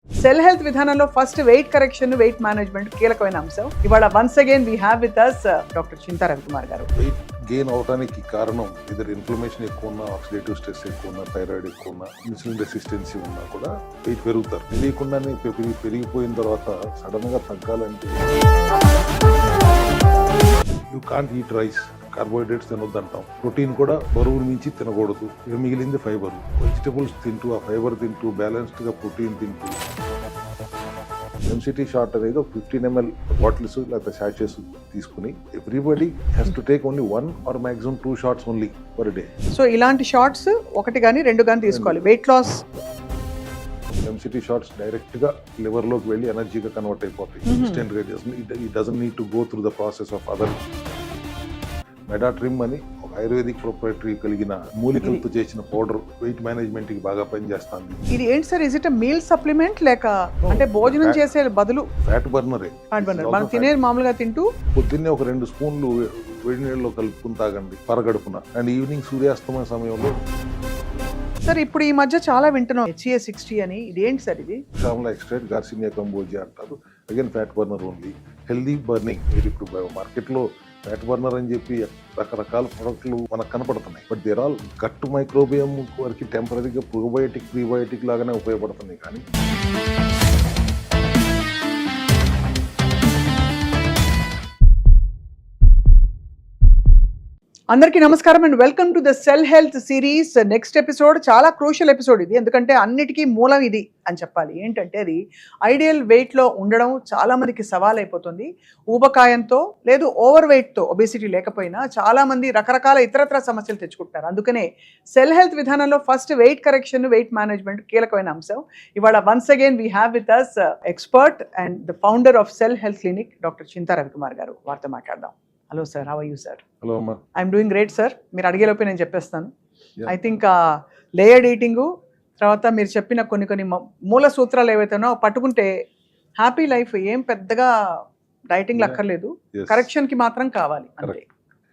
Cell health విధానంలో first weight correction, weight management కీలకమైన అంశం. ఇవాళ once again we have with us doctor Chinta Ravikumar గారు. వెయిట్ గెయిన్ అవడానికి కారణం ఇద్దరు ఇన్ఫ్లమేషన్ ఎక్కువ ఉన్నా, ఆక్సిడేటివ్ స్ట్రెస్ ఎక్కువ ఉన్నా, థైరాయిడ్ ఎక్కువ ఉన్నా, ఇన్సులిన్ రెసిస్టెన్సీ ఉన్నా కూడా వెయిట్ పెరుగుతారు. తెలియకుండానే పెరిగిపోయిన తర్వాత సడన్ గా తగ్గాలంటే you can't eat rice, carbohydrates తినొద్దంటాం. ప్రోటీన్ కూడా బరువు మించి తినకూడదు. ఇక మిగిలింది ఫైబర్. వెజిటబుల్స్ తింటూ, ఆ ఫైబర్ తింటూ, బ్యాలెన్స్డ్ గా ప్రోటీన్ తింటూ. ఎంసిటీ షార్ట్ అనేది ఒక 15 ml బాటిల్స్ లేకపోతే శాచెస్ తీసుకుని everybody has to take only 1 or maximum 2 shots only per day. So ఇలాంటి షార్ట్స్ ఒకటి కానీ రెండు కానీ తీసుకోవాలి. Weight loss MCT shots direct గా లివర్ లోకి వెళ్ళి ఎనర్జీగా కన్వర్ట్ అయిపోతాయి ఇన్స్టెంట్ గా. It doesn't need to go through the process of other. Medatrim అని ఒక ఆయుర్వేదిక్ ప్రొప్రైటరీ కలిగిన మూలికలతో చేసిన పౌడర్ వెయిట్ మేనేజ్మెంట్ కి బాగా పనిచేస్తుంది. ఇది ఏంటి sir? Is it meal supplement లేక అంటే భోజనం చేసే బదులు ఫ్యాట్ బర్నరే. మనం తినే మామూలుగా తింటూ పొద్దున్నే ఒక 2 స్పూన్లు వేడి నీళ్ళలో కలుపుకుని తాగండి పరగడుపున. అండ్ ఈవినింగ్ సూర్యాస్తమయ సమయంలో. సార్ ఇప్పుడు ఈ మధ్య చాలా వింటున్నాం HCA60 అని. ఇది ఏంటి సార్? ఇది షామ్లా ఎక్స్ట్రాక్ట్, గార్సినియా కంబోజియా అంటారు. Again fat burner only. Healthy burning. మీరు ఇప్పుడు మార్కెట్లో ఫ్యాట్ బర్నర్ అని చెప్పి రకరకాల ప్రొడక్ట్లు మనకు కనపడుతున్నాయి. But their all gut microbiome వరకు టెంపరీగా ప్రోబయోటిక్, ప్రీబయోటిక్ లాగానే ఉపయోగపడుతున్నాయి. కానీ అందరికీ నమస్కారం and welcome to the cell health series. Next episode చాలా క్రూషియల్ ఎపిసోడ్ ఇది. ఎందుకంటే అన్నిటికీ మూలం ఇది అని చెప్పాలి. ఏంటంటే అది ఐడియల్ వెయిట్లో ఉండడం చాలా మందికి సవాల్ అయిపోతుంది. ఊబకాయంతో లేదు ఓవర్ వెయిట్తో, ఒబేసిటీ లేకపోయినా చాలా మంది రకరకాల ఇతరత్ర సమస్యలు తెచ్చుకుంటారు. అందుకనే సెల్ హెల్త్ విధానంలో first weight correction, weight management కీలకమైన అంశం. ఇవాళ once again we have with us expert and the founder of cell health clinic doctor Chinta Ravikumar గారు. వారితో మాట్లాడదాం. Hello sir, how are you sir? Hello అమ్మా. I'm doing great sir. మీరు అడిగేలోపే నేను చెప్పేస్తాను. ఐ థింక్ లేయర్డ్ ఈటింగు తర్వాత మీరు చెప్పిన కొన్ని మూల సూత్రాలు ఏవైతేనో పట్టుకుంటే హ్యాపీ లైఫ్. ఏం పెద్దగా డైటింగ్ అక్కర్లేదు, కరెక్షన్కి మాత్రం కావాలి అంతే.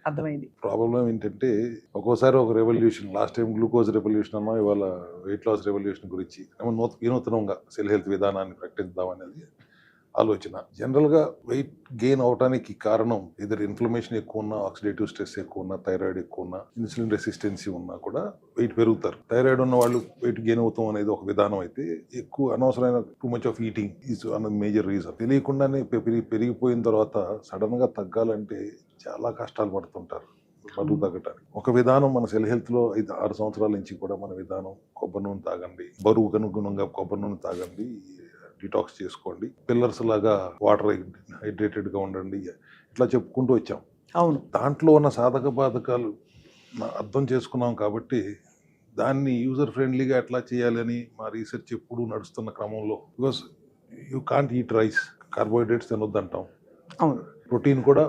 అర్థమైంది. ప్రాబ్లం ఏంటంటే ఒక్కోసారి ఒక revolution, last time glucose revolution అన్నా, ఇవాళ వెయిట్ లాస్ రెవల్యూషన్ గురించి వినూత్నంగా సెల్ హెల్త్ విధానాన్ని ప్రకటిద్దాం అనేది ఆలోచన. జనరల్గా వెయిట్ గెయిన్ అవడానికి కారణం ఇద్దరు ఇన్ఫ్లమేషన్ ఎక్కువ ఉన్నా, ఆక్సిడేటివ్ స్ట్రెస్ ఎక్కువ ఉన్నా, థైరాయిడ్ ఎక్కువ ఉన్నా, ఇన్సులిన్ రెసిస్టెన్సీ ఉన్నా కూడా వెయిట్ పెరుగుతారు. థైరాయిడ్ ఉన్న వాళ్ళు వెయిట్ గెయిన్ అవుతాం అనేది ఒక విధానం అయితే, ఎక్కువ అనవసరమైన too much of eating is అన్నది మేజర్ రీజన్. తెలియకుండానే పెరిగిపోయిన తర్వాత సడన్ గా తగ్గాలంటే చాలా కష్టాలు పడుతుంటారు బరువు తగ్గడానికి. ఒక విధానం మన సెల్ హెల్త్ లో 5-6 సంవత్సరాల నుంచి కూడా మన విధానం కొబ్బరి నూనె తాగండి, బరువుకు అనుగుణంగా కొబ్బరి నూనె తాగండి, డిటాక్స్ చేసుకోండి, పిల్లర్స్ లాగా వాటర్ హైడ్రేటెడ్ గా ఉండండి, ఇట్లా చెప్పుకుంటూ వచ్చాం. అవును. దాంట్లో ఉన్న సాధక బాధకాలు అర్థం చేసుకున్నాం కాబట్టి దాన్ని యూజర్ ఫ్రెండ్లీగా ఎట్లా చేయాలని మా రీసెర్చ్ ఎప్పుడు నడుస్తున్న క్రమంలో, because you can't eat rice, carbohydrates తినొద్దంటాం. అవును. ప్రోటీన్ కూడా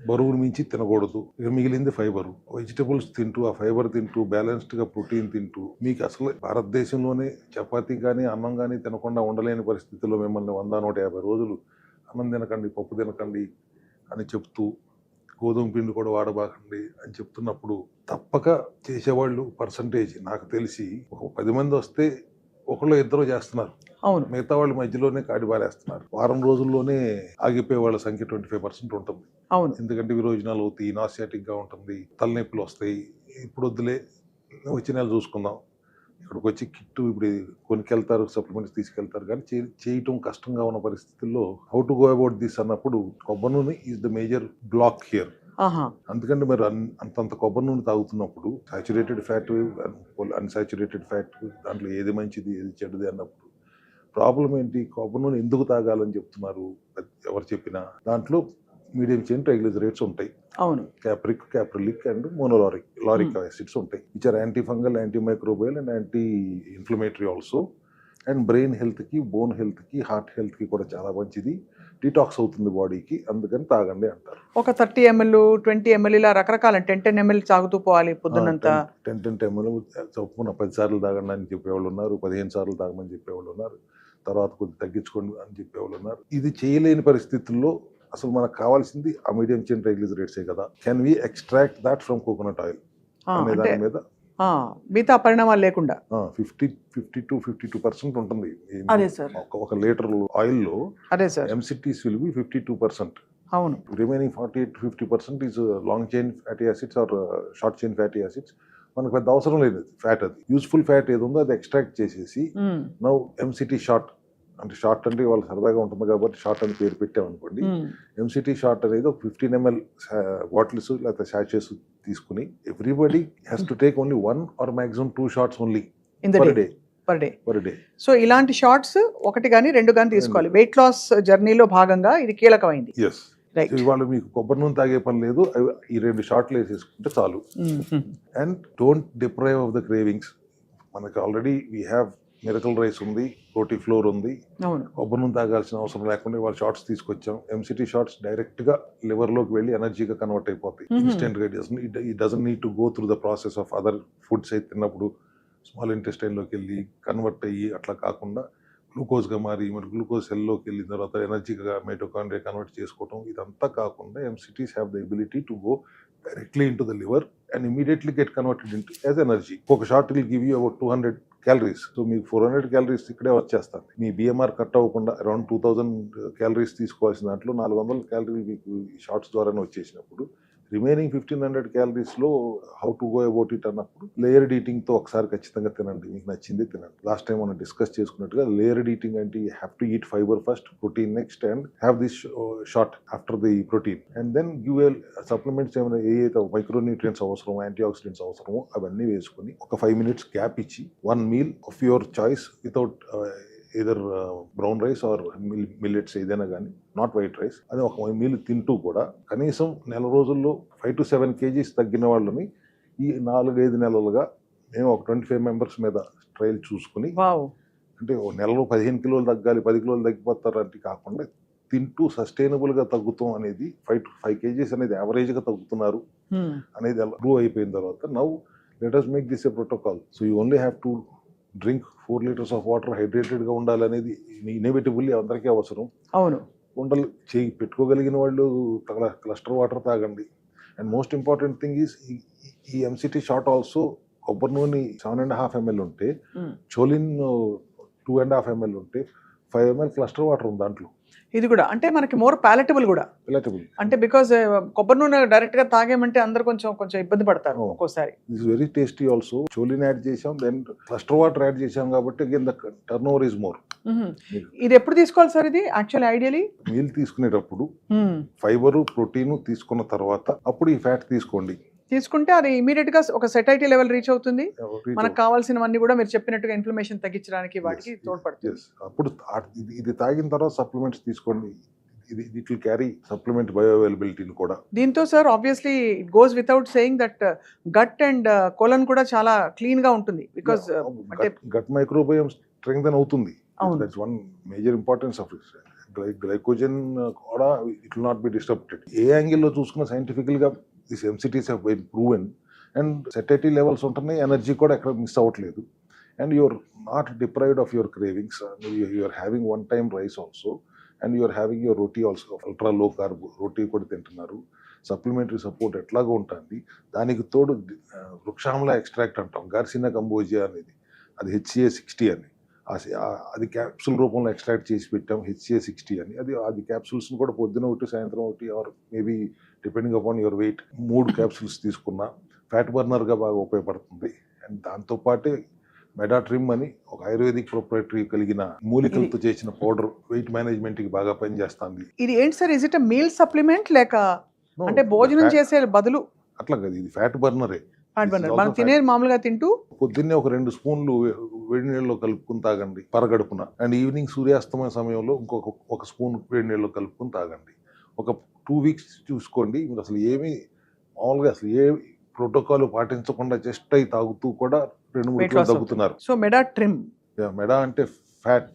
బరువును మించి తినకూడదు. ఇక మిగిలింది ఫైబర్. వెజిటబుల్స్ తింటూ, ఆ ఫైబర్ తింటూ, బ్యాలెన్స్డ్ గా ప్రోటీన్ తింటూ, మీకు అసలు భారతదేశంలోనే చపాతీ కానీ అన్నం కానీ తినకుండా ఉండలేని పరిస్థితుల్లో మిమ్మల్ని 100-150 రోజులు అన్నం తినకండి, పప్పు తినకండి అని చెప్తూ, గోధుమ పిండి కూడా వాడబాకండి అని చెప్తున్నప్పుడు తప్పక చేసేవాళ్ళు పర్సంటేజ్ నాకు తెలిసి ఒక 10 మంది వస్తే ఒకళ్ళు ఇద్దరు చేస్తున్నారు. అవును. మిగతా వాళ్ళ మధ్యలోనే కాడి బారేస్తున్నారు. వారం రోజుల్లోనే ఆగిపోయే వాళ్ళ సంఖ్య 25% ఉంటుంది. అవును. ఎందుకంటే విరోచనాలు అవుతాయి, నాసియాటిక్ గా ఉంటుంది, తలనొప్పులు వస్తాయి. ఇప్పుడు వద్దులే, వచ్చే నెల చూసుకుందాం. ఇక్కడికి వచ్చి కిట్టు ఇప్పుడు కొనుకెళ్తారు, సప్లిమెంట్స్ తీసుకెళ్తారు, కానీ చేయటం కష్టంగా ఉన్న పరిస్థితుల్లో how to go about this అన్నప్పుడు కొబ్బరి నూనె is the major black here. అందుకంటే మరి అంతంత కొబ్బరి నూనె తాగుతున్నప్పుడు సాచురేటెడ్ ఫ్యాట్, అన్సాచురేటెడ్ ఫ్యాట్, దాంట్లో ఏది మంచిది ఏది చెడ్డది అన్నప్పుడు ప్రాబ్లం ఏంటి? కొబ్బరి నూనె ఎందుకు తాగాలని చెప్తున్నారు ఎవరు చెప్పినా. దాంట్లో మీడియం చైన్ ట్రైగ్లిజరైడ్స్ ఉంటాయి. అవును. క్యాప్రిలిక్ అండ్ లారిక్ యాసిడ్స్ ఉంటాయి, which are anti fungal, anti microbial and anti inflammatory also. And brain health కి, బోన్ హెల్త్ కి, హార్ట్ హెల్త్ కి కూడా చాలా మంచిది. డిటాక్స్ అవుతుంది బాడీకి, అందుకని తాగండి అంటారు. ఒక 30 ml 20 ml ఇలా రకరకాల 10 ml తాగుతూ పోవాలి పొద్దునంతా. 10 ml చొప్పున 10 సార్లు తాగండి అని చెప్పేవాళ్ళు ఉన్నారు, 15 సార్లు తాగమని చెప్పేవాళ్ళు ఉన్నారు, తర్వాత కొద్దిగా తగ్గించుకోండి అని చెప్పేవాళ్ళు ఉన్నారు. ఇది చేయలేని పరిస్థితుల్లో అసలు మనకు కావాల్సింది ఆ మీడియం చైన్ ట్రైగ్లిజరైడ్సే కదా. Can we extract that from coconut oil అనే దాని మీద మిగతా పరిణామాలు లేకుండా. 52% ఉంటుంది. అదే సార్. ఒక లీటర్ ఆయిల్లో అదే సార్. ఎంసిటీస్ will be 52%. అవును. Remaining 48-50% is long chain fatty acids or short chain fatty acids. మనకు పెద్ద అవసరం లేదు ఫ్యాట్. అది యూస్ఫుల్ ఫ్యాట్ ఏది ఉందో అది ఎక్స్ట్రాక్ట్ చేసేసి నౌ ఎంసిటీ షార్ట్ అంటే షార్ట్ అంటే వాళ్ళు సరదాగా ఉంటుంది కాబట్టి షార్ట్ అని పేరు పెట్టామనుకోండి. ఎంసిటీ షార్ట్ అనేది ఒక 15 ml బాటిల్స్ లేకపోతే శాచెస్ తీసుకుని everybody has to take only 1 or maximum 2 shots only per day. So ఇలాంటి షార్ట్స్ ఒకటి కానీ రెండు కానీ తీసుకోవాలి. వెయిట్ లాస్ జర్నీలో భాగంగా ఇది కీలకమైంది. ఎస్. ఇవాళ మీకు కొబ్బరి నూనె తాగే పని లేదు, ఈ 2 షాట్లు వేసేసుకుంటే చాలు. And don't deprive of the cravings. మనకి already we have miracle rice ఉంది, రోటీ ఫ్లోర్ ఉంది, కొబ్బరి నూనె తాగాల్సిన అవసరం లేకుండా వాళ్ళ షార్ట్స్ తీసుకొచ్చాం. ఎంసిటీ షార్ట్స్ డైరెక్ట్ గా లివర్ లోకి వెళ్ళి ఎనర్జీగా కన్వర్ట్ అయిపోతాయి ఇన్స్టెంట్ గా. It doesn't need to go through the process of other foods అయితే తిన్నప్పుడు స్మాల్ ఇంటెస్టైన్ లోకి వెళ్ళి కన్వర్ట్ అయ్యి అట్లా కాకుండా గ్లూకోజ్ గా మారి మరి గ్లూకోజ్ సెల్ లోకి వెళ్ళిన తర్వాత ఎనర్జీగా మైటోకాండ్రియా కన్వర్ట్ చేసుకోవడం ఇదంతా కాకుండా MCTs have the ability to go directly into the liver and immediately get converted into as energy. ఒక shot will give you about 200 calories. So మీకు 400 calories ఇక్కడే వచ్చేస్తాయి. మీ బిఎంఆర్ కట్ అవ్వకుండా అరౌండ్ 2000 calories తీసుకోవాల్సిన దాంట్లో 400 calories మీకు షార్ట్స్ ద్వారానే వచ్చేసినప్పుడు రిమైనింగ్ 1500 calories లో how to go about it అన్నప్పుడు లేయర్డ్ ఈటింగ్ తో ఒకసారి ఖచ్చితంగా తినండి, మీకు నచ్చింది తినండి. లాస్ట్ టైం మనం డిస్కస్ చేసుకున్నట్టుగా లేయర్డ్ ఈటింగ్ అంటే you have to eat fibre first, protein next and have this shot after the protein and then give supplements ఏమైనా ఏదైతే మైక్రోన్యూట్రియన్స్ అవసరమో యాంటీ ఆక్సిడెంట్స్ అవసరమో అవన్నీ వేసుకుని ఒక 5 minutes గ్యాప్ ఇచ్చి 1 meal of your choice without either brown rice or millets ఏదైనా కానీ, నాట్ వైట్ రైస్, అది ఒక మీల్ తింటూ కూడా కనీసం నెల రోజుల్లో 5 to 7 kgs తగ్గిన వాళ్ళని ఈ 4-5 నెలలుగా మేము ఒక 25 members మీద ట్రయల్ చూసుకుని, అంటే నెలలో 15 kilos తగ్గాలి 10 kilos తగ్గిపోతారంటే కాకుండా తింటూ సస్టైనబుల్గా తగ్గుతాం అనేది 5 to 5 kgs అనేది యావరేజ్గా తగ్గుతున్నారు అనేది ప్రూవ్ అయిపోయిన తర్వాత now let us make this a protocol. So you only have to drink 4 liters of water, hydrated గా ఉండాలనేది ఇన్ఎవిటబుల్లీ అందరికీ అవసరం. అవును, పెట్టుకోగలిగిన వాళ్ళు క్లస్టర్ వాటర్ తాగండి. And most important thing is ఈ ఎంసిటీ షార్ట్ ఆల్సో కొబ్బరి నూనె 7.5 ml ఉంటే, చోలిన్ 2.5 ml ఉంటే 5 ml క్లస్టర్ వాటర్ ఉంది దాంట్లో. ఇది కూడా అంటే మనకి మోర్ ప్యాలెటబుల్ కూడా, అంటే బికాజ్ కొబ్బరి నూనె డైరెక్ట్ గా తాగేమంటే అందరు కొంచెం ఇబ్బంది పడతారు ఒక్కోసారి. It's very tasty also. Choline add చేసాం, దెన్ క్లస్టర్ వాటర్ యాడ్ చేసాం కాబట్టి again the turn over is more. ఇది ఎప్పుడు తీసుకోవాలి సార్? ఇది యాక్చువల్లీ ఐడియల్లీ మీల్ తీసుకునేటప్పుడు ఫైబర్ ప్రోటీన్ తీసుకున్న తర్వాత అప్పుడు ఈ ఫ్యాట్ తీసుకోండి. తీసుకుంటే అది ఇమీడియట్ గా ఒక సెటైటీ లెవెల్ రీచ్ అవుతుంది. మనకు కావాల్సినవన్నీ కూడా మీరు చెప్పినట్టుగా ఇన్ఫ్లమేషన్ తగ్గించడానికి వాటికి తోడ్పడుతుంది. అప్పుడు ఇది తాగిన తర్వాత సప్లిమెంట్స్ తీసుకోండి. ఇది it will carry supplement bio అవైలబిలిటీని కూడా. దీంతో sir obviously it goes without saying that gut and colon కూడా చాలా క్లీన్ గా ఉంటుంది. బికాజ్ గట్ మైక్రోబయోమ్ స్ట్రెంగ్థెన్ అవుతుంది. That's one major importance of it. Glycogen కూడా it will not be disturbed. ఏ యాంగిల్లో చూసుకున్నా సైంటిఫికల్ గా these MCTs have been proven and satiety levels ఉంటున్నాయి, ఎనర్జీ కూడా ఎక్కడ మిస్ అవ్వట్లేదు. And you're not deprived of your cravings. You're having 1 time rice also and you're having your roti also. Ultra low carb roti కూడా తింటున్నారు. సప్లిమెంటరీ సపోర్ట్ ఎట్లాగో ఉంటుంది. దానికి తోడు వృక్షామ్ల ఎక్స్ట్రాక్ట్ అంటాం, గార్సినా కంబోజియా అనేది, అది HCA60 అని, అది క్యాప్సూల్ రూపంలో ఎక్స్ట్రాక్ట్ చేసి పెట్టాం HCA60 అని. అది క్యాప్సూల్స్ని కూడా పొద్దున ఒకటి సాయంత్రం ఒకటి or maybe depending upon your weight 3 capsules తీసుకున్నా ఫ్యాట్ బర్నర్గా బాగా ఉపయోగపడుతుంది. అండ్ దాంతోపాటే మెడాట్రిమ్ అని ఒక ఆయుర్వేదిక్ ప్రొప్రైటరీ కలిగిన మూలికలతో చేసిన పౌడర్ వెయిట్ మేనేజ్మెంట్కి బాగా పనిచేస్తుంది. ఇది ఏంటి sir? Is it a meal supplement లేక అంటే భోజనం చేసే బదులు? అట్లా కదా, ఇది ఫ్యాట్ బర్నరే. మనం తినేది మామూలుగా తింటూ పొద్దున్నే ఒక 2 spoons వేడి నీళ్ళలో కలుపుకుని తాగండి పరగడుపున. అండ్ ఈవినింగ్ సూర్యాస్తమయ సమయంలో ఒక స్పూన్ వేడి నీళ్ళలో కలుపుకుని తాగండి. ఒక 2 weeks చూసుకోండి. మీరు అసలు ఏమి మామూలుగా అసలు ఏ ప్రోటోకాల్ పాటించకుండా జస్ట్ అయి తాగుతూ కూడా 2-3 kilos తగ్గుతున్నారు. సో మెడా ట్రిమ్, మెడా అంటే ఫ్యాట్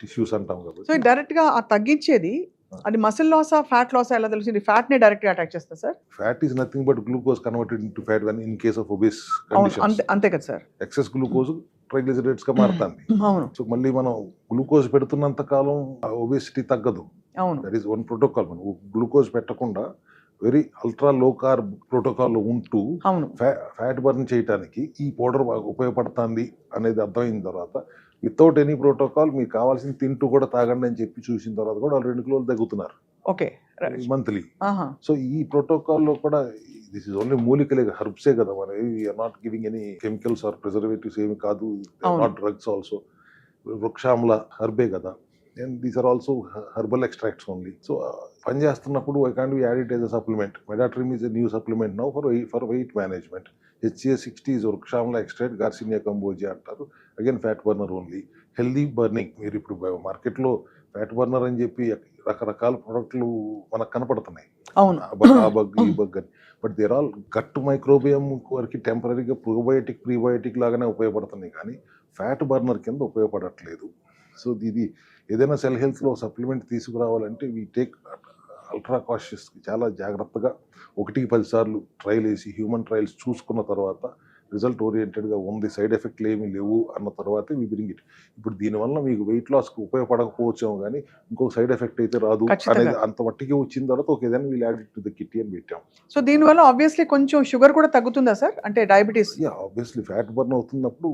టిష్యూస్ అంటాం కదా. సో డైరెక్ట్ గా తగ్గించేది అది మసిల్ లాసా ఫ్యాట్ లాసా ఎలా తెలిసింది? ఫ్యాట్ ని డైరెక్ట్ గా అటాక్ చేస్తా sir? Fat is nothing but glucose converted into fat in case of obese conditions. అంతే కదా సార్. ఎక్సెస్ గ్లూకోజ్ ట్రైగ్లిసరైడ్స్ గా మారుతుంది. అవును. సో మళ్ళీ మనం గ్లూకోజ్ పెడుతున్నంత కాలం ఒబేసిటీ తగ్గదు. అవును. That is one protocol. మనం గ్లూకోజ్ పెట్టకుండా వెరీ అల్ట్రా లో కార్బ్ ప్రోటోకాల్లో ఉంటూ అవును. ఫ్యాట్ బర్న్ చేయడానికి ఈ పౌడర్ ఉపయోగపడుతుంది అనేది అర్థమైన తర్వాత వితౌట్ ఎనీ ప్రోటోకాల్ మీకు కావాల్సిన తింటూ కూడా తాగండి అని చెప్పి చూసిన తర్వాత కూడా వాళ్ళు 2 కిలోలు తగ్గుతున్నారు ఓకే. మంత్లీ. ఆహా! సో ఈ ప్రోటోకాల్లో కూడా దిస్ ఇస్ ఓన్లీ మూలికలే హెర్బ్సే కదా, మన we're not giving any chemicals or preservatives ఏమి కాదు, అవును. Not drugs also. వృక్షామ్ల హెర్బే కదా, and these are also herbal extracts only. So పని చేస్తున్నప్పుడు I can't be added as a supplement. Medatrim is a new supplement now for weight management. HCA60 is వృక్షామ్ల extract, garcinia cambogia అంటారు. Again fat burner only, healthy burning. మీరు ఇప్పుడు మార్కెట్లో fat burner అని చెప్పి రకరకాల ప్రొడక్ట్లు మనకు కనపడుతున్నాయి, అవును. ఆ బగ్ ఈ బగ్ అని. But their all gut microbiome వరకు టెంపరీగా ప్రోబయోటిక్ ప్రీబయోటిక్ లాగానే ఉపయోగపడుతున్నాయి, కానీ ఫ్యాట్ బర్నర్ కింద ఉపయోగపడట్లేదు. సో ఇది ఏదైనా సెల్ హెల్త్లో సప్లిమెంట్ తీసుకురావాలంటే వీ టేక్ అల్ట్రా కాషియస్, చాలా జాగ్రత్తగా 1-10 సార్లు ట్రయల్ వేసి హ్యూమన్ ట్రయల్స్ చూసుకున్న తర్వాత రిజల్ట్ ఓరియంటెడ్గా ఉంది, సైడ్ ఎఫెక్ట్లు ఏమీ లేవు అన్న తర్వాతే వి బ్రింగ్ ఇట్. ఇప్పుడు దీనివల్ల మీకు వెయిట్ లాస్కి ఉపయోగపడకపోవచ్చేమో కానీ ఇంకొక సైడ్ ఎఫెక్ట్ అయితే రాదు అనేది అంత మట్టికి వచ్చిన తర్వాత ఒక ఏదైనా we'll add to the kit అని పెట్టాం. సో దీనివల్ల ఆబ్వియస్లీ కొంచెం షుగర్ కూడా తగ్గుతుందా సార్? అంటే diabetes? Yeah, obviously fat burn అవుతున్నప్పుడు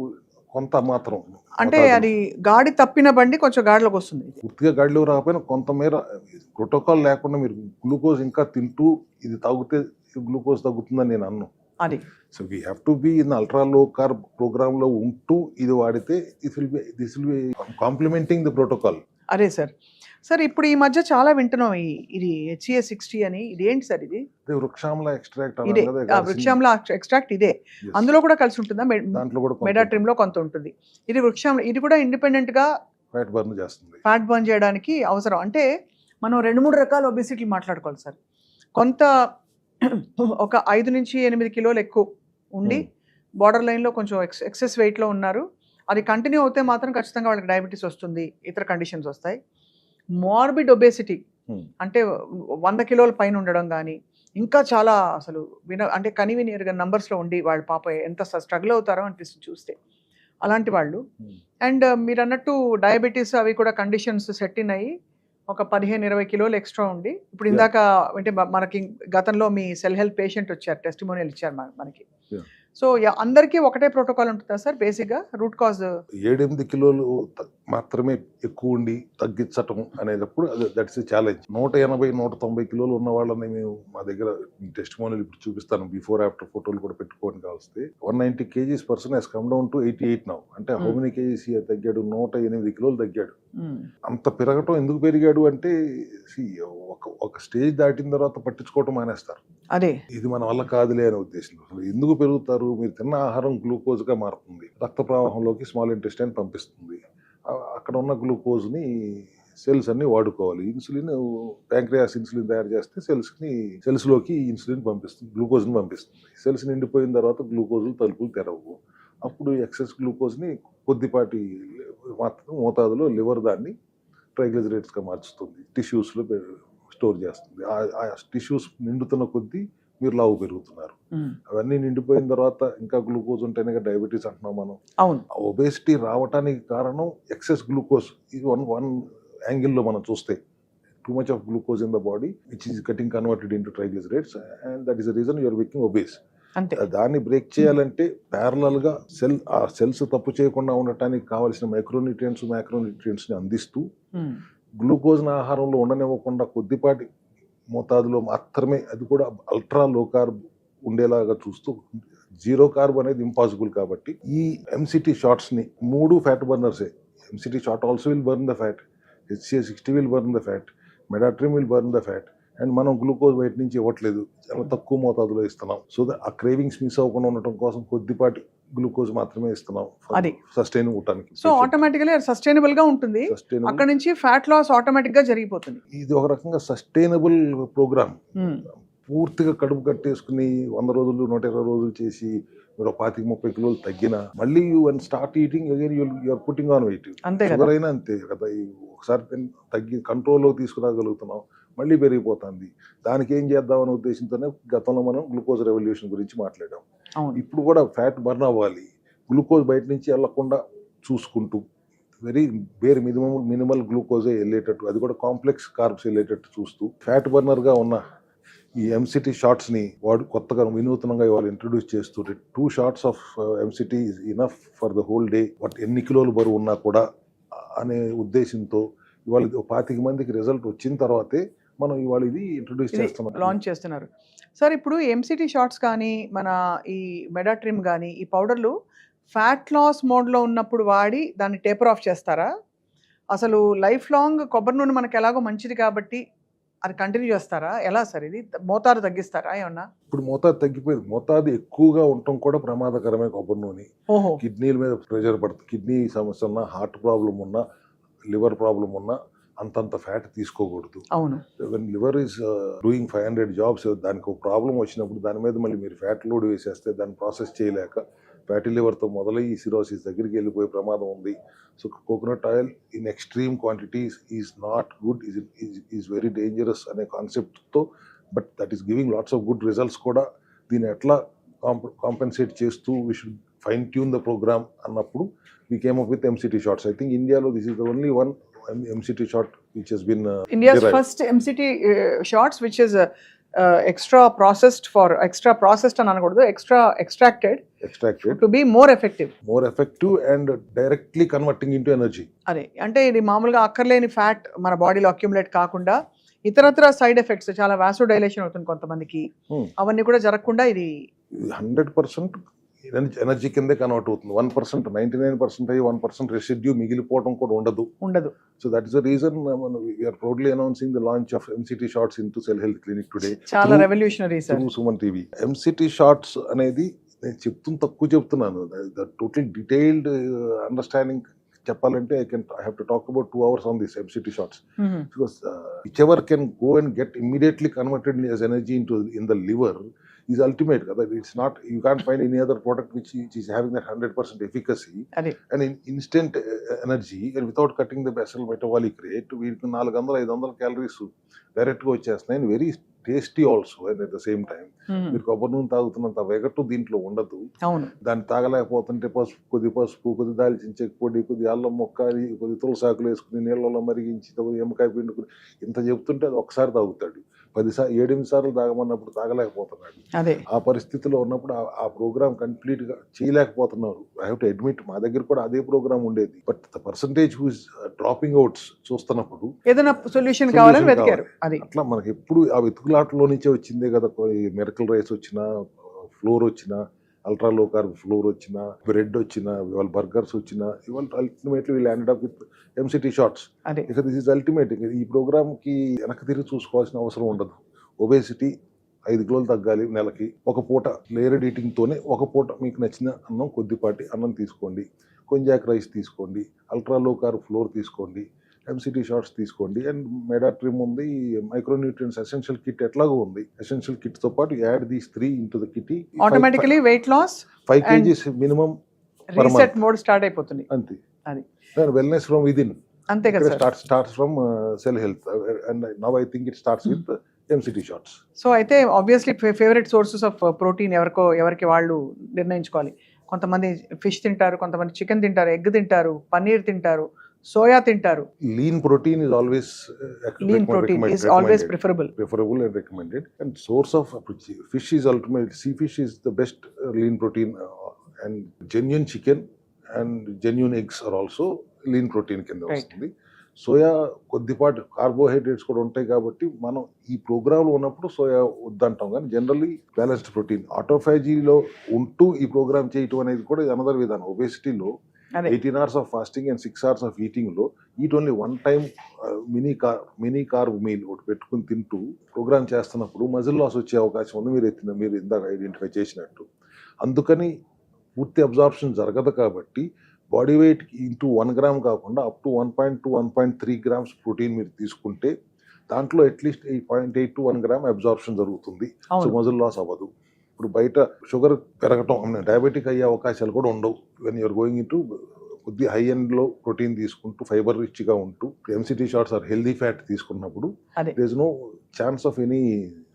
కొంత మాత్రం, అంటే అది గాడి తప్పిన బండి కొంచెం గాడిలోకి వస్తుంది. పూర్తిగా గాడిలో రాకపోయినా కొంతమేర ప్రోటోకాల్ లేకుండా మీరు గ్లూకోజ్ ఇంకా తింటూ ఇది తాగితే గ్లూకోజ్ తగ్గుతుందని నేను అన్నాను. అది so we have to be in ultra low carb ప్రోగ్రామ్లో ఉంటూ ఇది వాడితే this will be complementing the protocol. అదే సార్. సార్ ఇప్పుడు ఈ మధ్య చాలా వింటున్నాం ఇది HCA60 అని. ఇది ఏంటి సార్? ఇది వృక్షామ్ల ఎక్స్ట్రాక్ట్ ఇదే వృక్షామ్ల ఎక్స్ట్రాక్ట్ ఇదే. అందులో కూడా కలిసి ఉంటుందా? దాంట్లో కూడా మెడాట్రిమ్ లో కొంత ఉంటుంది. ఇది వృక్షామ్ల, ఇది కూడా ఇండిపెండెంట్ గా ఫ్యాట్ బర్న్ చేస్తుంది. ఫ్యాట్ బర్న్ చేయడానికి అవసరం. అంటే మనం 2-3 రకాల ఒబెసిటీ మాట్లాడుకోవాలి సార్. కొంత ఒక 5 నుంచి 8 కిలోలు ఎక్కువ ఉండి బార్డర్ లైన్లో కొంచెం ఎక్సెస్ వెయిట్లో ఉన్నారు. అది కంటిన్యూ అవుతే మాత్రం ఖచ్చితంగా వాళ్ళకి డయాబెటీస్ వస్తుంది, ఇతర కండిషన్స్ వస్తాయి. మార్బిడ్ ఒబేసిటీ అంటే 100 కిలోల పైన ఉండడం కానీ, ఇంకా చాలా అసలు అంటే కనివినియర్గా నంబర్స్లో ఉండి వాళ్ళు పాప ఎంత స్ట్రగుల్ అవుతారో అనిపిస్తుంది చూస్తే అలాంటి వాళ్ళు. అండ్ మీరు అన్నట్టు డయాబెటీస్ అవి కూడా కండిషన్స్ సెట్ ఇన్ అయ్యి ఒక 15-20 కిలోలు ఎక్స్ట్రా ఉండి, ఇప్పుడు ఇందాక అంటే మనకి గతంలో మీ సెల్ హెల్త్ పేషెంట్ వచ్చారు, టెస్టిమోనియల్ ఇచ్చారు మనకి. సో అందరికీ ఒకటే ప్రోటోకాల్ ఉంటుందా సార్ బేసిక్గా? రూట్ కాజ్ 7-8 కిలోలు మాత్రమే ఎక్కువ ఉండి తగ్గించటం అనేటప్పుడు దట్స్ ఎ ఛాలెంజ్. 180-190 కిలోలు ఉన్న వాళ్ళని మేము మా దగ్గర టెస్టిమోనియల్ ఇప్పుడు చూపిస్తాను, బిఫోర్ ఆఫ్టర్ ఫోటోలు కూడా పెట్టుకోని కావస్తే 190 kgs person he's come down to 88 now. అంటే హౌ మెనీ కేజీస్ తగ్గాడు? 108 కిలోలు తగ్గాడు. అంత పెరగటం ఎందుకు పెరిగాడు అంటే ఒక స్టేజ్ దాటిన తర్వాత పట్టించుకోవటం మానేస్తారు. అదే ఇది మన వల్ల కాదులే అనే ఉద్దేశంలో. అసలు ఎందుకు పెరుగుతారు? మీరు తిన్న ఆహారం గ్లూకోజ్గా మారుతుంది, రక్త ప్రవాహంలోకి స్మాల్ ఇంటెస్టైన్ పంపిస్తుంది. అక్కడ ఉన్న గ్లూకోజ్ని సెల్స్ అన్ని వాడుకోవాలి. ఇన్సులిన్, ప్యాంక్రియాస్ ఇన్సులిన్ తయారు చేస్తే సెల్స్లోకి ఇన్సులిన్ పంపిస్తుంది, గ్లూకోజ్ని పంపిస్తుంది. సెల్స్ నిండిపోయిన తర్వాత గ్లూకోజ్లు తలుపులు తెరవు. అప్పుడు ఎక్సెస్ గ్లూకోజ్ని కొద్దిపాటి మాత్రం మోతాదులో లివర్ దాన్ని ట్రైగ్లిజరైడ్స్గా మార్చుతుంది, టిష్యూస్లో స్టోర్ చేస్తుంది. ఆ టిష్యూస్ నిండుతున్న కొద్దీ మీరు లావు పెరుగుతున్నారు. అవన్నీ నిండిపోయిన తర్వాత ఇంకా గ్లూకోజ్ ఉంటేనే డయాబెటీస్ అంటున్నాం మనం. ఒబేసిటీ రావటానికి కారణం ఎక్సెస్ గ్లూకోజ్. ఇది వన్ యాంగిల్లో మనం చూస్తే too much of glucose in the body which is getting converted into triglycerides, and that is the reason you are becoming obese. దాన్ని బ్రేక్ చేయాలంటే ప్యారలల్ గా సెల్స్ తప్పు చేయకుండా ఉండటానికి కావాల్సిన మైక్రోన్యూట్రియంట్స్ ని అందిస్తూ గ్లూకోజ్ ఆహారంలో ఉండనివ్వకుండా కొద్దిపాటి మోతాదులో మాత్రమే, అది కూడా అల్ట్రా లో కార్బ్ ఉండేలాగా చూస్తూ, జీరో కార్బ్ అనేది ఇంపాసిబుల్. కాబట్టి ఈ ఎంసిటీ షార్ట్స్ ని 3 ఫ్యాట్ బర్నర్సే. MCT shot also will burn the fat, HCA60 will burn the fat, Medatrim will burn the fat. And మనం గ్లూకోజ్ బయట నుంచి ఇవ్వట్లేదు, చాలా తక్కువ మోతాదులో ఇస్తున్నాం. సో ఆ క్రేవింగ్స్ మిస్ అవ్వకుండా ఉండటం కోసం కొద్దిపాటి గ్లూకోజ్ మాత్రమే ఇస్తున్నాం సస్టైన్ అవటానికి. సో ఆటోమేటికల్లీ సస్టైనబుల్ గా ఉంటుంది, అక్కడ నుంచి ఫ్యాట్ లాస్ ఆటోమేటిక్ గా జరిగిపోతుంది. ఇది ఒక రకంగా సస్టైనబుల్ ప్రోగ్రామ్. పూర్తిగా కడుపు కట్టేసుకుని 100 రోజులు 120 రోజులు చేసి మీరు 25-30 కిలోలు తగ్గినా మళ్ళీ you once start eating again you're putting on weight. Sugar అయినా అంతే కదా, ఒకసారి తగ్గి కంట్రోల్లో తీసుకురాగలుగుతున్నాం, మళ్ళీ పెరిగిపోతుంది. దానికి ఏం చేద్దామనే ఉద్దేశంతోనే గతంలో మనం గ్లూకోజ్ రెవల్యూషన్ గురించి మాట్లాడాం. ఇప్పుడు కూడా ఫ్యాట్ బర్న్ అవ్వాలి, గ్లూకోజ్ బయట నుంచి వెళ్లకుండా చూసుకుంటూ వేరే మినిమల్ గ్లూకోజే వెళ్ళేటట్టు, అది కూడా కాంప్లెక్స్ కార్బ్స్ వెళ్ళేటట్టు చూస్తూ ఫ్యాట్ బర్నర్గా ఉన్న ఈ ఎంసిటీ షార్ట్స్ని వాడు కొత్తగా వినూతనంగా ఇవాళ ఇంట్రడ్యూస్ చేస్తుంటే 2 shots of MCT is enough for the whole day. But ఎన్ని కిలోలు బరువు ఉన్నా కూడా అనే ఉద్దేశంతో ఇవాళ 25 మందికి రిజల్ట్ వచ్చిన తర్వాతే మనం ఇవాళ ఇది ఇంట్రడ్యూస్ చేస్తున్నాం, లాంచ్ చేస్తున్నారు. సార్ ఇప్పుడు ఎంసిటీ షార్ట్స్ కానీ మన ఈ మెడాట్రిమ్ కానీ ఈ పౌడర్లు ఫ్యాట్ లాస్ మోడ్లో ఉన్నప్పుడు వాడి దాన్ని టేపర్ ఆఫ్ చేస్తారా? అసలు లైఫ్ లాంగ్ కొబ్బరి నూనె మనకి ఎలాగో మంచిది కాబట్టి అది కంటిన్యూ చేస్తారా? ఎలా సార్ ఇది మోతాదు తగ్గిస్తారా ఏమన్నా? ఇప్పుడు మోతాదు తగ్గిపోయింది. మోతాదు ఎక్కువగా ఉండటం కూడా ప్రమాదకరమే. కొబ్బరి నూనె ఓహో, కిడ్నీల మీద ప్రెషర్ పడుతుంది. కిడ్నీ సమస్య ఉన్నా, హార్ట్ ప్రాబ్లం ఉన్నా, లివర్ ప్రాబ్లం ఉన్నా అంతంత ఫ్యాట్ తీసుకోకూడదు. అవును. When liver is doing 500 jobs, దానికి ఒక ప్రాబ్లం వచ్చినప్పుడు దాని మీద మళ్ళీ మీరు ఫ్యాట్ లోడ్ వేసేస్తే దాన్ని ప్రాసెస్ చేయలేక ఫ్యాటీ లివర్తో మొదలై ఈ సిరోసిస్ దగ్గరికి వెళ్ళిపోయే ప్రమాదం ఉంది. So coconut oil in extreme quantities is not good, is very dangerous అనే కాన్సెప్ట్తో, but that is giving lots of good results కూడా. దీన్ని ఎట్లా కాంపెన్సేట్ చేస్తూ we should fine tune the program అన్నప్పుడు we came up with MCT shots. I think ఇండియాలో this is the only one MCT shot which has been India's derived. first MCT shots which is extra processed అని అనకూడదు, extracted to be more effective and directly converting into energy. అదే అంటే ఇది మామూలుగా అక్కర్లేని fat మన బాడీలో అక్యుములేట్ కాకుండా ఇతరత్ర సైడ్ ఎఫెక్ట్స్, చాలా వాసో డైలేషన్ అవుతుంది కొంతమందికి, అవన్నీ కూడా జరగకుండా ఇది 100% ఎనర్జీ కిందే కన్వర్ట్ అవుతుంది. 1% 99% అయ్యి 1% రెసిడ్యూ మిగిలిపోవడం కూడా ఉండదు. So that is the reason we're proudly announcing the launch of MCT shots in to cell health clinic today. చాలా revolutionary sir. Suman TV MCT shots అనేది నేను తక్కువ చెప్తున్నాను. ద టోటల్ డీటెయిల్డ్ అండర్స్టాండింగ్ చెప్పాలంటే I have to talk about 2 hours on this MCT shots, because whichever can go and get immediately converted as energy in the liver is ultimate. It's not, you can't find any other product which is having that 100% efficacy and in instant energy and without cutting the basal metabolic rate. వీటికి 400-500 calories డైరెక్ట్గా వచ్చేస్తున్నాయి, and very tasty also. And at the same time మీరు కొబ్బరి నూనె తాగుతున్నంత వెగట్టు దీంట్లో ఉండదు. దాన్ని తాగలేకపోతుంటే కొద్ది పసుపు, కొద్ది దాల్చిన చెక్క పొడి, కొద్ది అల్లం మొక్క, కొద్ది తులసాకులు వేసుకుని నీళ్ళలో మరిగించి ఎమ్మకాయ పిండుకుని ఇంత చెప్తుంటే అది ఒకసారి తాగుతాడు. 7-8 సార్లు తాగమన్నప్పుడు తాగలేకపోతున్నాడు. ఆ పరిస్థితిలో ఉన్నప్పుడు ఆ ప్రోగ్రామ్ కంప్లీట్ గా చేయలేకపోతున్నారు. ఐ హావ్ టు అడ్మిట్, మా దగ్గర కూడా అదే ప్రోగ్రామ్ ఉండేది. But the percentage who is dropping outs చూస్తున్నప్పుడు ఏదైనా సొల్యూషన్ కావాలని వెతికారు. అట్లా మనకి ఎప్పుడు ఆ వెతుకులాటలో నుంచే వచ్చిందే కదా. మిరకల్ రైస్ వచ్చినా, ఫ్లోర్ వచ్చినా, అల్ట్రా లో కార్బ్ ఫ్లోర్ వచ్చినా, బ్రెడ్ వచ్చినా, ఇవాళ బర్గర్స్ వచ్చినా, ఇవాళ ultimately we'll landed up with MCT shots. ఇక దిస్ ఇస్ అల్టిమేట్. ఈ ప్రోగ్రామ్ కి వెనక్కి తిరిగి చూసుకోవాల్సిన అవసరం ఉండదు. ఒబేసిటీ 5 కిలోలు తగ్గాలి నెలకి, ఒక పూట లేయర్డ్ ఈటింగ్ తోనే ఒక పూట మీకు నచ్చిన అన్నం, కొద్దిపాటి అన్నం తీసుకోండి, కొంజాక్ రైస్ తీసుకోండి, అల్ట్రా లో కార్బ్ ఫ్లోర్ తీసుకోండి, ఎంసిటీ షార్ట్స్ తీసుకోండి, అండ్ మెడాట్రిమ్ ఉంది, మైక్రోన్యూట్రియన్స్ ఎసెన్షియల్ కిట్ ఎట్లాగో ఉంది. ఎసెన్షియల్ కిట్ తో పాటు add these 3 into the kit, automatically weight loss 5 kgs minimum reset mode start అయిపోతుంది. అంతే. Wellness from within. అంతే కదా. Starts from cell health, and now I think it starts with MCT shots. So అయితే obviously favourite sources of protein ఎవరికి వాళ్ళు నిర్ణయించుకోవాలి. కొంతమంది fish తింటారు, కొంతమంది చికెన్ తింటారు, ఎగ్ తింటారు, పన్నీర్ తింటారు, సోయా తింటారు. Lean protein is always preferable and recommended. And source of fish is ultimate. Sea fish is the best lean protein, and genuine chicken and genuine eggs are also lean protein కింద వస్తుంది. Soya కొద్దిపాటి carbohydrates కూడా ఉంటాయి కాబట్టి మనం ఈ ప్రోగ్రాంలో ఉన్నప్పుడు సోయా వద్దంటాం, కానీ జనరల్లీ బ్యాలెన్స్డ్ ప్రోటీన్. ఆటోఫాజీలో ఉంటూ ఈ ప్రోగ్రామ్ చేయటం అనేది కూడా అనదర్ విధానం. ఒబేసిటీలో 18 hours of fasting and 6 hours of eating లో eat only one time mini carb meal ఒకటి పెట్టుకుని తింటూ ప్రోగ్రామ్ చేస్తున్నప్పుడు మజిల్ లాస్ వచ్చే అవకాశం ఉంది. మీరు ఇందాక ఐడెంటిఫై చేసినట్టు. అందుకని పూర్తి అబ్జార్ప్షన్ జరగదు కాబట్టి బాడీ వెయిట్ ఇంటూ 1 గ్రామ్ కాకుండా అప్ టు 1.2-1.3 grams ప్రోటీన్ మీరు తీసుకుంటే దాంట్లో అట్లీస్ట్ 8.8 to 1 gram అబ్జార్ప్షన్ జరుగుతుంది. సో మజిల్ లాస్ అవ్వదు. ఇప్పుడు బయట షుగర్ పెరగటం, డయాబెటిక్ అయ్యే అవకాశాలు కూడా ఉండవు. When you're going in to కొద్ది హై ఎండ్లో ప్రోటీన్ తీసుకుంటూ ఫైబర్ రిచ్గా ఉంటూ MCT shots or healthy fat తీసుకున్నప్పుడు there is no chance of any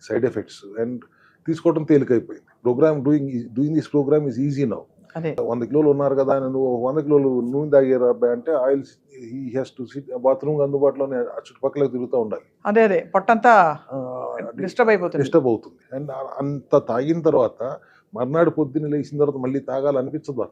side effects, and తీసుకోవడం తేలికైపోయింది. Doing this program is easy now. అదే 100 కిలోలు ఉన్నారు కదా అని నువ్వు 100 కిలోలు నూనె తాగారు అబ్బాయి అంటే oil he has to SIT bathroom అందుబాటులోనే ఆ చుట్టుపక్కల తిరుగుతూ ఉండాలి. అదే అదే పొట్టంతా డిస్టర్బ్ అయిపోతుంది. డిస్టర్బ్ అవుతుంది. అండ్ అంత తాగిన తర్వాత మర్నాడు పొద్దున్న లేచిన తర్వాత మళ్ళీ తాగాలనిపించదు.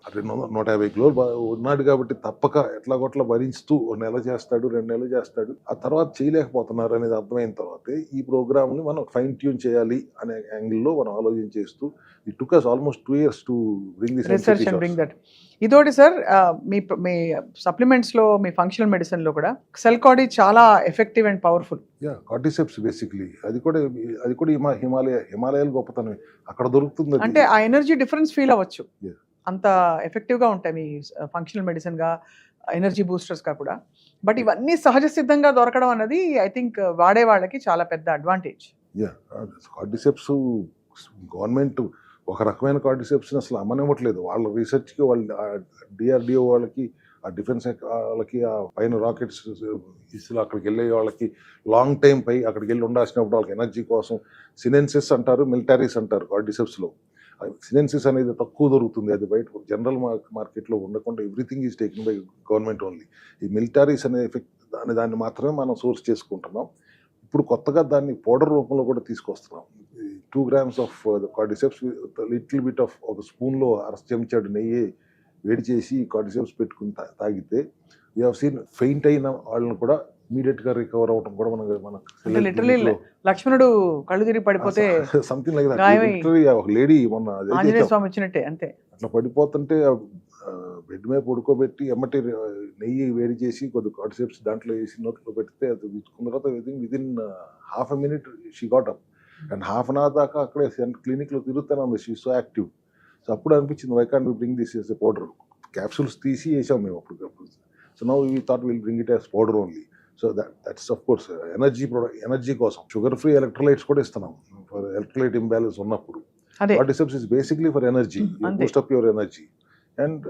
150 కిలోలు ఉన్నాడు కాబట్టి తప్పక ఎట్లాగొట్లా భరిస్తూ 1 నెల చేస్తాడు, 2 నెలలు చేస్తాడు. ఆ తర్వాత చేయలేకపోతున్నారు అనేది అర్థమైన తర్వాతే ఈ ప్రోగ్రామ్ని మనం ఫైన్ ట్యూన్ చేయాలి అనే యాంగిల్లో మనం ఆలోచన చేస్తూ it took us almost 2 years to bring this research MCT and bring shots. That. ఇదోటి సార్, మీ సప్లిమెంట్స్లో మీ ఫంక్షనల్ మెడిసిన్లో కూడా సెల్కాడి చాలా effective and powerful. Cordyceps basically అది కూడా హిమాలయాలు గొప్పతనం అక్కడ దొరుకుతుంది. అది. అంటే ఆ ఎనర్జీ డిఫరెన్స్ ఫీల్ అవ్వచ్చు. Yeah. అంత ఎఫెక్టివ్గా ఉంటాయి మీ ఫంక్షనల్ మెడిసిన్గా, ఎనర్జీ బూస్టర్స్గా కూడా. బట్ ఇవన్నీ సహజ సిద్ధంగా దొరకడం అన్నది ఐ థింక్ వాడే వాళ్ళకి చాలా పెద్ద అడ్వాంటేజ్. కార్డిసెప్స్ గవర్నమెంట్ ఒక రకమైన కార్డిసెప్స్ని అసలు అమ్మనివ్వట్లేదు. వాళ్ళ రీసెర్చ్కి వాళ్ళు డిఆర్డిఓ వాళ్ళకి, ఆ డిఫెన్స్ వాళ్ళకి, ఆ పైన రాకెట్స్ ఇసులు అక్కడికి వెళ్ళే వాళ్ళకి లాంగ్ టైం పై అక్కడికి వెళ్ళి ఉండాల్సినప్పుడు వాళ్ళకి ఎనర్జీ కోసం సినెన్సిస్ అంటారు, మిలిటరీస్ అంటారు. కార్డిసెప్స్లో సినెన్సిస్ అనేది తక్కువ దొరుకుతుంది. అది బయట జనరల్ మార్కెట్లో ఉండకుండా everything is taken by government only. ఈ మిలిటరీస్ అనే ఎఫెక్ట్ దాన్ని మాత్రమే మనం సోర్స్ చేసుకుంటున్నాం. ఇప్పుడు కొత్తగా దాన్ని పౌడర్ రూపంలో కూడా తీసుకొస్తున్నాం. 2 grams of cordyceps little bit of ఒక స్పూన్లో చెంచాడు నెయ్యి వేడి చేసి కార్డిసెప్స్ పెట్టుకుని తాగితే యూ హావ్ సీన్ ఫెయింట్ అయిన వాళ్ళని కూడా ఇమీడియట్గా రికవర్ అవ్వడం కూడా అంటే లిటరలీ లక్ష్మణుడు కళ్ళు తిరిగి పడిపోతే సంథింగ్ లైక్ గాయమై ఒక లేడీ మొన్న ఆంజనేయ స్వామి వచ్చినట్టే అంతే. అట్లా పడిపోతుంటే బెడ్ మీద పడుకోబెట్టి ఎమ్మటి నెయ్యి వేడి చేసి కొద్ది కార్డిసెప్స్ దాంట్లో వేసి నోట్లో పెడితే అది తీసుకున్న తర్వాత within half a minute she got up. And half an hour దాకా అక్కడే క్లినిక్లో తిరుగుతానే ఉంది. She so active. సో అప్పుడు అనిపించింది why can't we bring this as a powder. Capsules తీసి వేసాం మేము అప్పుడు. So now we thought we'll bring it as powder only. So that's of course energy కోసం షుగర్ ఫ్రీ ఎలక్ట్రోలైట్స్ కూడా ఇస్తున్నాం for electrolyte imbalance ఉన్నప్పుడు. Cordyceps is basically for energy, boost up your energy. And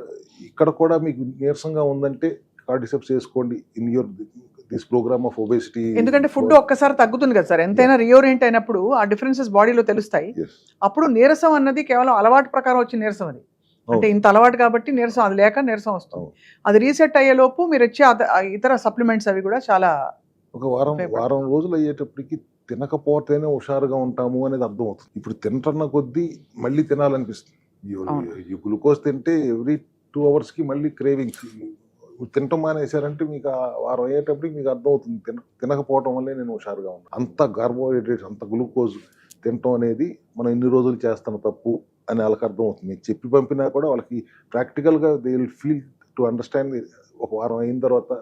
ఇక్కడ కూడా మీకు నీరసంగా ఉందంటే cordyceps వేసుకోండి in your this programme of obesity. ఎందుకంటే ఫుడ్ ఒక్కసారి తగ్గుతుంది కదా సార్, ఎంతైనా రీఓరియంట్ అయినప్పుడు ఆ డిఫరెన్సెస్ బాడీలో తెలుస్తాయి. అప్పుడు నీరసం అన్నది కేవలం అలవాటు ప్రకారం వచ్చిన నీరసం. అది అంటే ఇంత అలవాటు కాబట్టి నీరసం, అది లేక నీరసం వస్తుంది. అది రీసెట్ అయ్యే లోపు మీరు వచ్చే ఇతర సప్లిమెంట్స్ అవి కూడా చాలా ఒక వారం రోజులు అయ్యేటప్పటికి తినకపోతేనే హుషారుగా ఉంటాము అనేది అర్థమవుతుంది. ఇప్పుడు తింటున్న కొద్దీ మళ్ళీ తినాలనిపిస్తుంది. ఈ గ్లూకోజ్ తింటే ఎవ్రీ 2 hours మళ్ళీ క్రేవింగ్స్. తినటం మానేశారంటే మీకు ఆ వారం అయ్యేటప్పటికి మీకు అర్థమవుతుంది తినకపోవటం వల్లే నేను హుషారుగా ఉన్నాను. అంత కార్బోహైడ్రేట్స్, అంత గ్లూకోజ్ తినటం అనేది మనం ఇన్ని రోజులు చేస్తున్న తప్పు అని వాళ్ళకి అర్థమవుతుంది. మీకు చెప్పి పంపినా కూడా వాళ్ళకి ప్రాక్టికల్గా they will feel to understand. ఒక వారం అయిన తర్వాత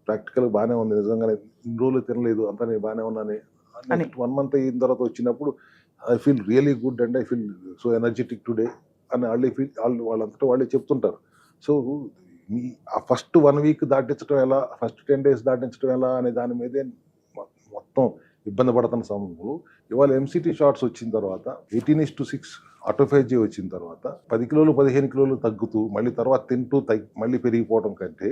ప్రాక్టికల్గా బాగానే ఉంది, నిజంగానే ఇన్ని రోజులు తినలేదు, అంతా నేను బాగానే ఉన్నాను. 1 month అయిన తర్వాత వచ్చినప్పుడు I feel really good and I feel so energetic today అని వాళ్ళంతటా వాళ్ళే చెప్తుంటారు. సో మీ ఆ ఫస్ట్ 1 week దాటించడం ఎలా, ఫస్ట్ 10 days దాటించడం ఎలా అనే దాని మీదే మొత్తం ఇబ్బంది పడుతున్న సమయంలో ఇవాళ ఎంసీటీ షార్ట్స్ వచ్చిన తర్వాత 18:6 ఆటోఫేజీ వచ్చిన తర్వాత 10 కిలోలు 15 కిలోలు తగ్గుతూ మళ్ళీ తర్వాత తింటూ మళ్ళీ పెరిగిపోవడం కంటే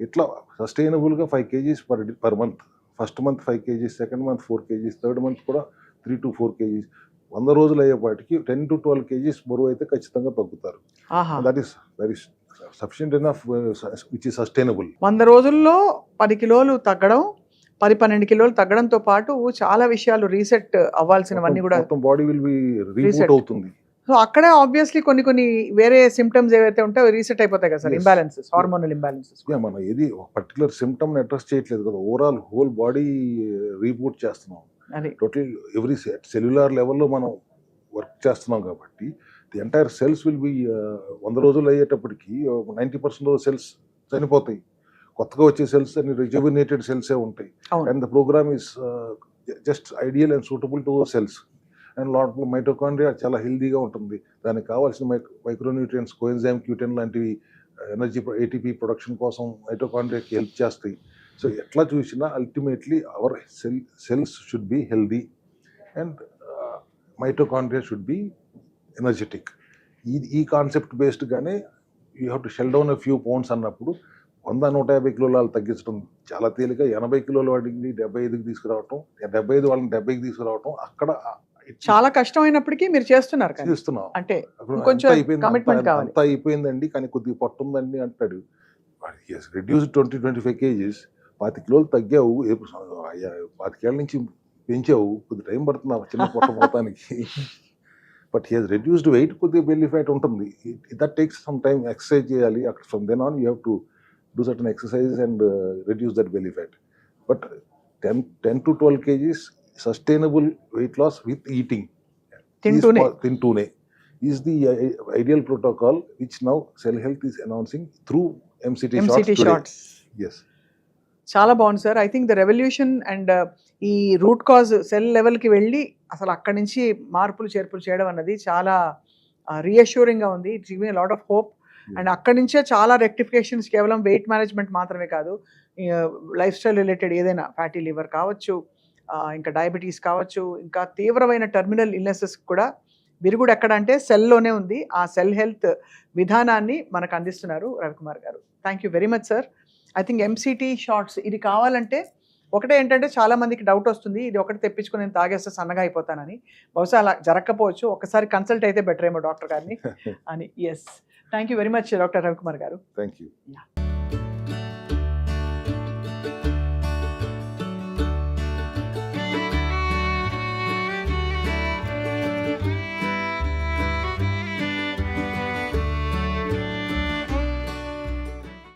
ఇట్లా సస్టైనబుల్గా 5 kgs per month. First month 5 kgs, second month 4 kgs, third month కూడా 3 to 4 kgs. 100 రోజులు అయ్యేపాటికి 10 to 12 kgs బరువు అయితే ఖచ్చితంగా తగ్గుతారు. That is sufficient enough which is sustainable. 100 రోజుల్లో 10 కిలోలు తగ్గడం, 10-12 కిలోలు తగ్గడంతో పాటు చాలా విషయాలు రీసెట్ అవ్వాల్సినవన్నీ కూడా మొత్తం బాడీ విల్ బి రీబూట్ అవుతుంది. సో అక్కడే ఆబ్వియస్లీ కొన్ని వేరే సిమ్టమ్స్ ఏవైతే ఉంటాయో రీసెట్ అయిపోతాయి కదా సార్, ఇంబ్యాలెన్సెస్, హార్మోనల్ ఇంబ్యాలెన్సెస్. మనం ఏది ఒక పర్టికులర్ సిమ్టమ్ని అడ్రస్ చేయట్లేదు కదా, ఓవరాల్ హోల్ బాడీ రీబూట్ చేస్తున్నాం. టోటల్ ఎవ్రీ సెల్యులార్ లెవెల్లో మనం వర్క్ చేస్తున్నాం కాబట్టి the entire cells will be 100 రోజులు అయ్యేటప్పటికి 90% ఆఫ్ సెల్స్ చనిపోతాయి. కొత్తగా వచ్చే సెల్స్ అన్ని రిజువినేటెడ్ సెల్సే ఉంటాయి. And the programme is just ideal and suitable to cells. And లోపల మైటోకాండ్రియా చాలా హెల్దీగా ఉంటుంది. దానికి కావాల్సిన మైక్రోన్యూట్రియన్స్, కోఎంజైమ్ Q10 లాంటివి ఎనర్జీ ఏటీపీ ప్రొడక్షన్ కోసం మైటోకాండ్రియాకి హెల్ప్ చేస్తాయి. సో ఎట్లా చూసినా ultimately our cells should be healthy and mitochondria should be energetic. ఈ కాన్సెప్ట్ బేస్డ్గానే you have to shell down a few pounds అన్నప్పుడు 100-150 కిలోలు తగ్గించడం చాలా తేలిక. 80 కిలోల వాడిని 75కి తీసుకురావటం, 75 వాళ్ళని 70కి తీసుకురావటం, అక్కడ చాలా కష్టమైనప్పటికీ మీరు చేస్తున్నారు కానీ చేస్తున్నాం. అంటే అప్పుడు ఇంకొంచెం అంతా అయిపోయింది, commitment అంతా- కావాలి. అంతా అయిపోయిందండి కానీ కొద్దిగా పొట్ట ఉందండి అంటాడు. రెడ్యూస్ 20-25 kgs, 20 కిలోలు తగ్గావు, 25 ఏళ్ళ నుంచి పెంచావు, కొద్ది టైం పడుతుంది ఆ చిన్న పొట్ట పోతానికి. But he has reduced weight, కొద్దిగా బెల్లీ ఫ్యాట్ ఉంటుంది. That takes some time, exercise చేయాలి. అక్కడ from then on you have to do certain exercise and reduce that belly fat. But 10 to 12 kgs sustainable weight loss with eating తింటూనే is the ideal protocol which now Cell Health is announcing through MCT shots today. Shorts Yes. చాలా బాగుంది sir. I think the revolution and ఈ root cause cell లెవెల్కి వెళ్ళి అసలు అక్కడి నుంచి మార్పులు చేర్పులు చేయడం అన్నది చాలా రీఅష్యూరింగ్గా ఉంది. It's giving lot of hope. And అక్కడి నుంచే చాలా రెక్టిఫికేషన్స్ కేవలం వెయిట్ మేనేజ్మెంట్ మాత్రమే కాదు, లైఫ్ స్టైల్ రిలేటెడ్ ఏదైనా ఫ్యాటీ లివర్ కావచ్చు, ఇంకా డయాబెటీస్ కావచ్చు, ఇంకా తీవ్రమైన టర్మినల్ ఇల్నెసెస్ కూడా విరుగుడు ఎక్కడ అంటే సెల్లోనే ఉంది. ఆ సెల్ హెల్త్ విధానాన్ని మనకు అందిస్తున్నారు Ravikumar garu. Thank you very much sir. I think MCT shorts ఇది కావాలంటే ఒకటే ఏంటంటే చాలా మందికి డౌట్ వస్తుంది, ఇది ఒకటి తెప్పించుకొని నేను తాగేస్తే సన్నగా అయిపోతానని. బహుశా అలా జరగకపోవచ్చు, ఒకసారి కన్సల్ట్ అయితే బెటర్ ఏమో డాక్టర్ గారిని అని. Yes, thank you very much doctor Ravikumar garu. Thank you. Yeah.